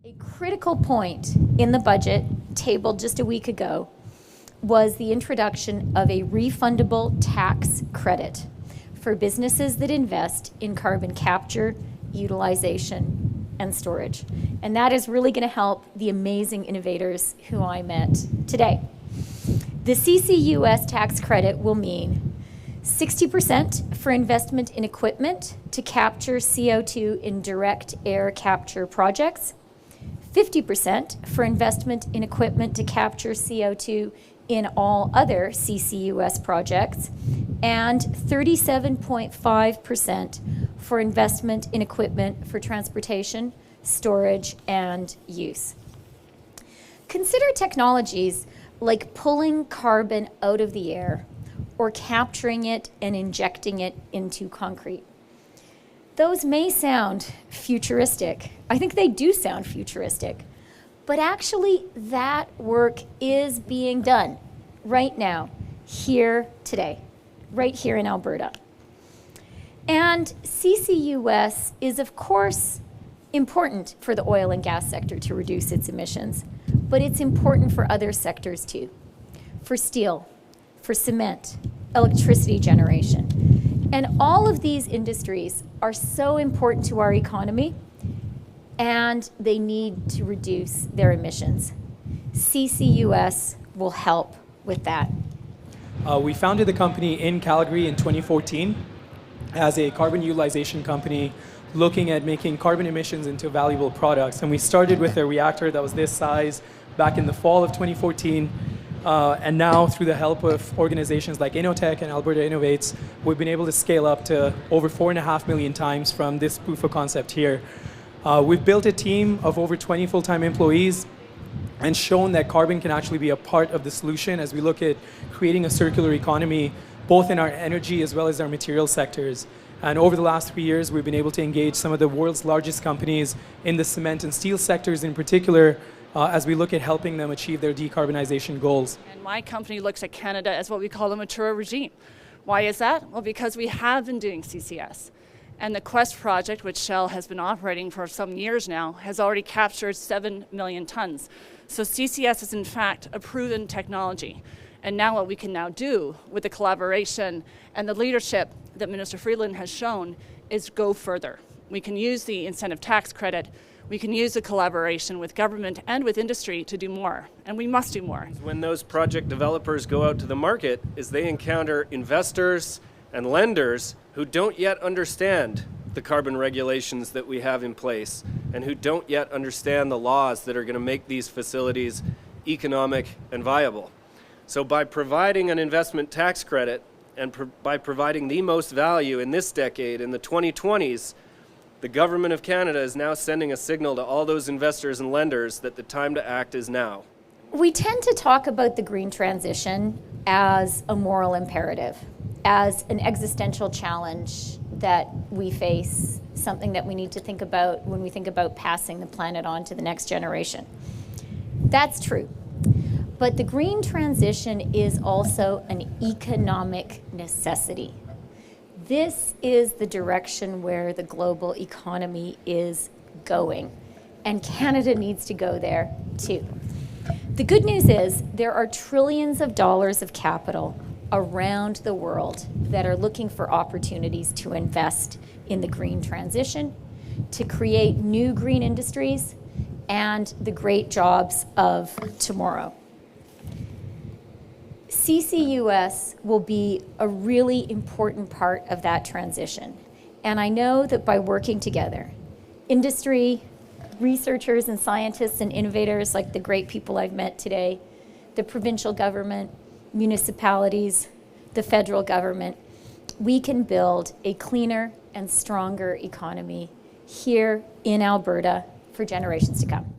A critical point in the budget tabled just a week ago was the introduction of a refundable tax credit for businesses that invest in carbon capture, utilization, and storage. And that is really going to help the amazing innovators who I met today. The CCUS tax credit will mean 60% for investment in equipment to capture CO2 in direct air capture projects, 50% for investment in equipment to capture CO2 in all other CCUS projects, and 37.5% for investment in equipment for transportation, storage, and use. Consider technologies like pulling carbon out of the air or capturing it and injecting it into concrete. Those may sound futuristic. I think they do sound futuristic. But actually, that work is being done right now, here today, right here in Alberta. And CCUS is, of course, important for the oil and gas sector to reduce its emissions, but it's important for other sectors too, for steel, for cement, electricity generation. And all of these industries are so important to our economy, and they need to reduce their emissions. CCUS will help with that. We founded the company in Calgary in 2014 as a carbon utilization company looking at making carbon emissions into valuable products. And we started with a reactor that was this size back in the fall of 2014. And now, through the help of organizations like Innotech and Alberta Innovates, we've been able to scale up to over 4.5 million times from this proof of concept here. We've built a team of over 20 full-time employees and shown that carbon can actually be a part of the solution as we look at creating a circular economy, both in our energy as well as our material sectors. And over the last 3 years, we've been able to engage some of the world's largest companies in the cement and steel sectors in particular, as we look at helping them achieve their decarbonization goals. And my company looks at Canada as what we call a mature regime. Why is that? Well, because we have been doing CCS. And the Quest project, which Shell has been operating for some years now, has already captured 7 million tons. So CCS is in fact a proven technology. And now what we can now do with the collaboration and the leadership that Minister Freeland has shown is go further. We can use the incentive tax credit. We can use the collaboration with government and with industry to do more, and we must do more. When those project developers go out to the market, is they encounter investors and lenders who don't yet understand the carbon regulations that we have in place and who don't yet understand the laws that are going to make these facilities economic and viable. So by providing an investment tax credit and by providing the most value in this decade, in the 2020s, the Government of Canada is now sending a signal to all those investors and lenders that the time to act is now. We tend to talk about the green transition as a moral imperative, as an existential challenge that we face, something that we need to think about when we think about passing the planet on to the next generation. That's true. But the green transition is also an economic necessity. This is the direction where the global economy is going, and Canada needs to go there too. The good news is there are trillions of dollars of capital around the world that are looking for opportunities to invest in the green transition, to create new green industries, and the great jobs of tomorrow. CCUS will be a really important part of that transition. And I know that by working together, industry, researchers and scientists and innovators like the great people I've met today, the provincial government, municipalities, the federal government, we can build a cleaner and stronger economy here in Alberta for generations to come.